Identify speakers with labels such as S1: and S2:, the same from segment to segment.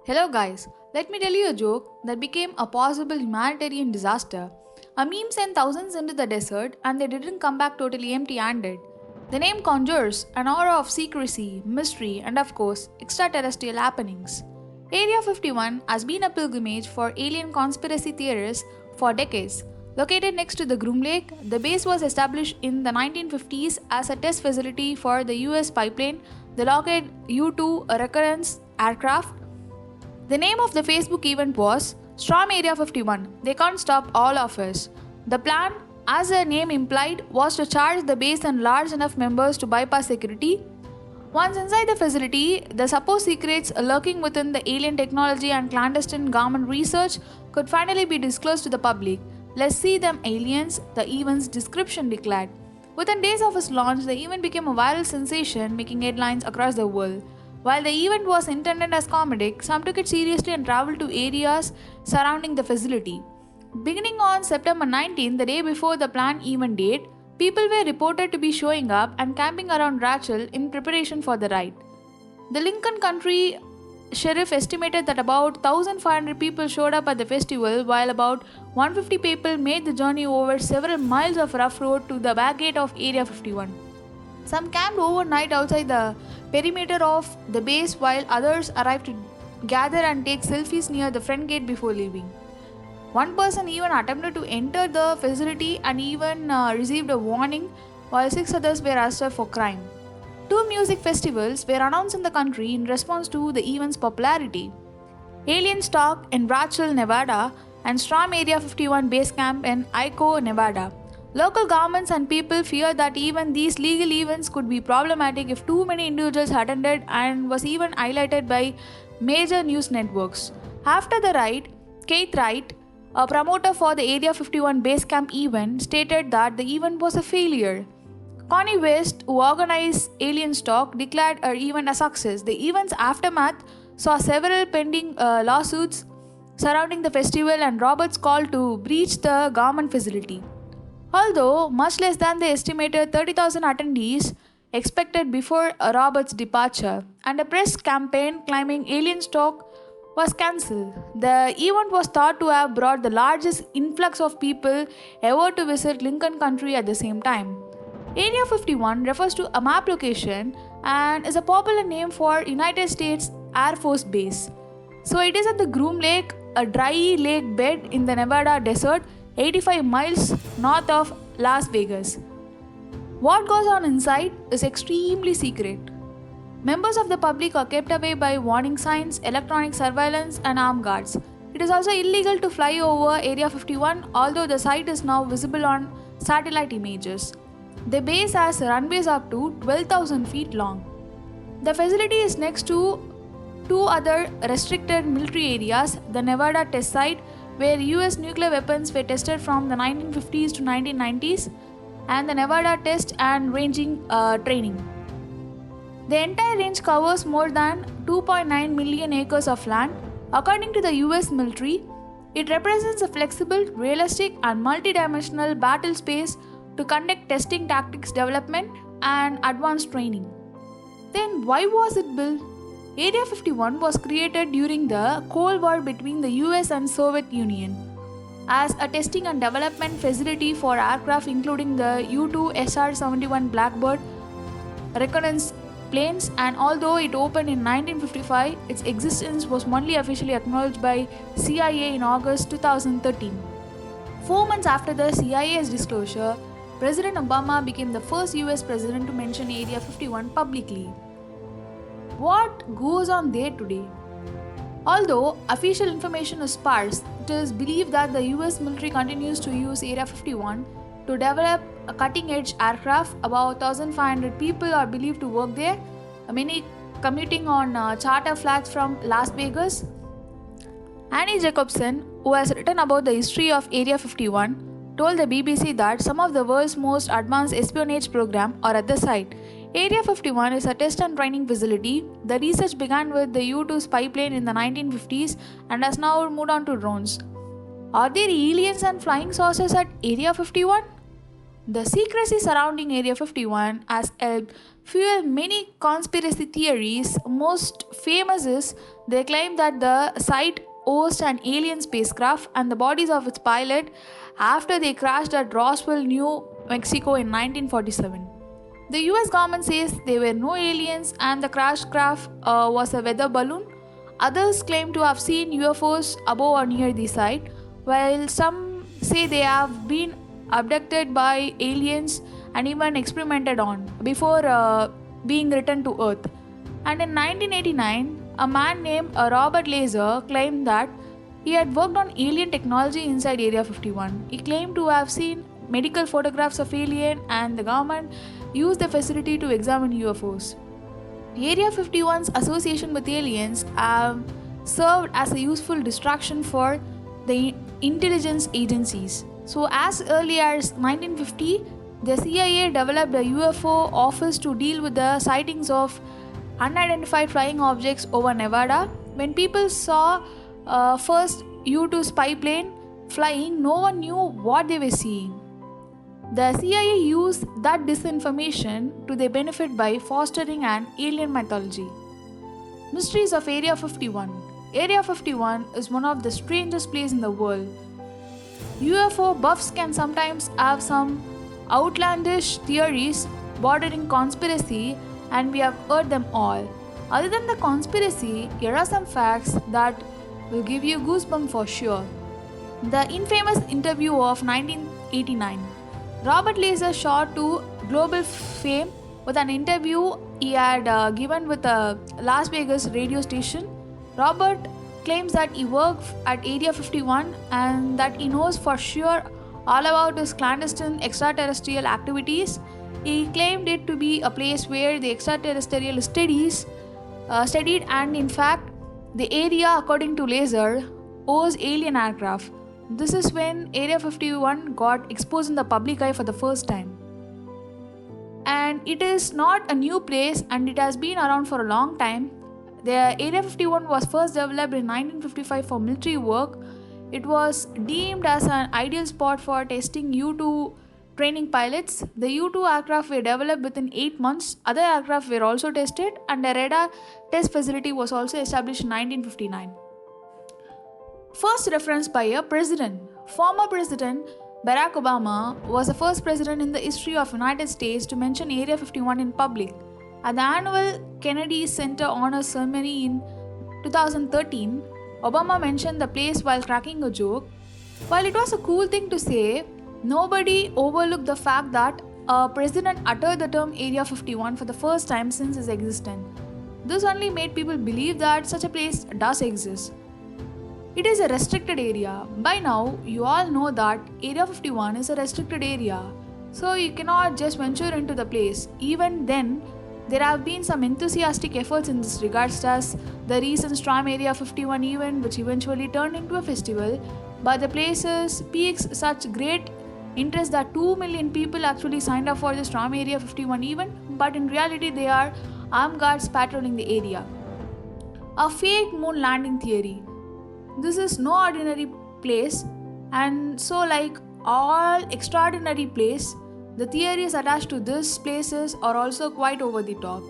S1: Hello guys, let me tell you a joke that became a possible humanitarian disaster. A meme sent thousands into the desert and they didn't come back totally empty-handed. The name conjures an aura of secrecy, mystery and of course, extraterrestrial happenings. Area 51 has been a pilgrimage for alien conspiracy theorists for decades. Located next to the Groom Lake, the base was established in the 1950s as a test facility for the US pipeline, the Lockheed U-2 Recurrence aircraft. The name of the Facebook event was Storm Area 51. They can't stop all of us. The plan, as the name implied, was to charge the base and large enough members to bypass security. Once inside the facility, the supposed secrets lurking within the alien technology and clandestine government research could finally be disclosed to the public. Let's see them aliens, the event's description declared. Within days of its launch, the event became a viral sensation, making headlines across the world. While the event was intended as comedic, some took it seriously and traveled to areas surrounding the facility. Beginning on September 19, the day before the planned event date, people were reported to be showing up and camping around Rachel in preparation for the ride. The Lincoln Country sheriff estimated that about 1,500 people showed up at the festival, while about 150 people made the journey over several miles of rough road to the back gate of Area 51. Some camped overnight outside the perimeter of the base, while others arrived to gather and take selfies near the front gate before leaving. One person even attempted to enter the facility and even received a warning, while 6 others were arrested for crime. 2 music festivals were announced in the country in response to the event's popularity: Alienstock in Rachel, Nevada, and Storm Area 51 Base Camp in Ico, Nevada. Local governments and people feared that even these legal events could be problematic if too many individuals attended, and was even highlighted by major news networks. After the ride, Keith Wright, a promoter for the Area 51 Base Camp event, stated that the event was a failure. Connie West, who organized Alienstock, declared her event a success. The event's aftermath saw several pending lawsuits surrounding the festival and Roberts' call to breach the government facility. Although much less than the estimated 30,000 attendees expected before Roberts' departure, and a press campaign claiming Alienstock was cancelled, the event was thought to have brought the largest influx of people ever to visit Lincoln Country at the same time. Area 51 refers to a map location and is a popular name for United States Air Force Base. So it is at the Groom Lake, a dry lake bed in the Nevada desert, 85 miles north of Las Vegas. What goes on inside is extremely secret. Members of the public are kept away by warning signs, electronic surveillance, and armed guards. It is also illegal to fly over Area 51, although the site is now visible on satellite images. The base has runways up to 12,000 feet long. The facility is next to 2 other restricted military areas: the Nevada test site, where US nuclear weapons were tested from the 1950s to 1990s, and the Nevada Test and Ranging Training. The entire range covers more than 2.9 million acres of land. According to the US military, it represents a flexible, realistic, and multidimensional battle space to conduct testing, tactics development, and advanced training. Then why was it built? Area 51 was created during the Cold War between the US and Soviet Union as a testing and development facility for aircraft including the U-2 SR-71 Blackbird reconnaissance planes, and although it opened in 1955, its existence was only officially acknowledged by CIA in August 2013. 4 months after the CIA's disclosure, President Obama became the first US president to mention Area 51 publicly. What goes on there today? Although official information is sparse, it is believed that the US military continues to use Area 51 to develop a cutting-edge aircraft. About 1,500 people are believed to work there, many commuting on charter flights from Las Vegas. Annie Jacobson, who has written about the history of Area 51, told the BBC that some of the world's most advanced espionage programs are at the site. Area 51 is a test and training facility. The research began with the U-2 spy plane in the 1950s and has now moved on to drones. Are there aliens and flying saucers at Area 51? The secrecy surrounding Area 51 has helped fuel many conspiracy theories. Most famous is They claim that the site hosts an alien spacecraft and the bodies of its pilot after they crashed at Roswell, New Mexico in 1947. The US government says there were no aliens and the crashed craft was a weather balloon. Others claim to have seen UFOs above or near the site, while some say they have been abducted by aliens and even experimented on before being returned to Earth. And in 1989, a man named Robert Laser claimed that he had worked on alien technology inside Area 51. He claimed to have seen medical photographs of alien and the government used the facility to examine UFOs. Area 51's association with aliens have served as a useful distraction for the intelligence agencies. So, as early as 1950, the CIA developed a UFO office to deal with the sightings of unidentified flying objects over Nevada. When people saw first U-2 spy plane flying, no one knew what they were seeing. The CIA used that disinformation to their benefit by fostering an alien mythology. Mysteries of Area 51. Area 51 is one of the strangest places in the world. UFO buffs can sometimes have some outlandish theories bordering conspiracy, and we have heard them all. Other than the conspiracy, here are some facts that will give you goosebumps for sure. The infamous interview of 1989. Robert Laser shot to global fame with an interview he had given with a Las Vegas radio station. Robert claims that he worked at Area 51 and that he knows for sure all about his clandestine extraterrestrial activities. He claimed it to be a place where the extraterrestrial studied, and in fact, the area, according to Laser, owes alien aircraft. This is when Area 51 got exposed in the public eye for the first time. And it is not a new place and it has been around for a long time. The Area 51 was first developed in 1955 for military work. It was deemed as an ideal spot for testing U-2 training pilots. The U-2 aircraft were developed within 8 months. Other aircraft were also tested and a radar test facility was also established in 1959. First reference by a president. Former President Barack Obama was the first president in the history of United States to mention Area 51 in public. At the annual Kennedy Center Honors Ceremony in 2013, Obama mentioned the place while cracking a joke. While it was a cool thing to say, nobody overlooked the fact that a president uttered the term Area 51 for the first time since its existence. This only made people believe that such a place does exist. It is a restricted area. By now, you all know that Area 51 is a restricted area, so you cannot just venture into the place. Even then, there have been some enthusiastic efforts in this regard, as the recent Storm Area 51 event, which eventually turned into a festival. But the places piques such great interest that 2 million people actually signed up for the Storm Area 51 event, but in reality, they are armed guards patrolling the area. A fake moon landing theory. This is no ordinary place, and so like all extraordinary place, the theories attached to these places are also quite over the top.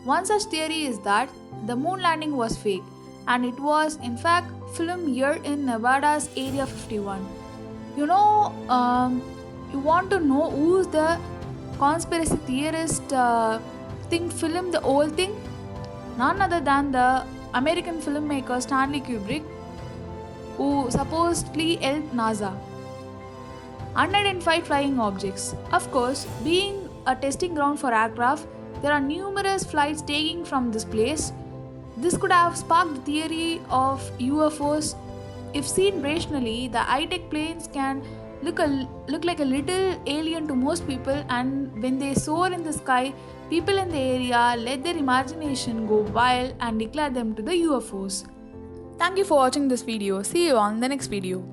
S1: One such theory is that the moon landing was fake, and it was in fact filmed here in Nevada's Area 51. You want to know who's the conspiracy theorist filmed the whole thing? None other than the American filmmaker Stanley Kubrick, who supposedly helped NASA. Unidentified flying objects. Of course, being a testing ground for aircraft, there are numerous flights taking from this place. This could have sparked the theory of UFOs. If seen rationally, the high-tech planes can look like a little alien to most people, and when they soar in the sky, people in the area let their imagination go wild and declare them to the UFOs. Thank you for watching this video. See you on the next video.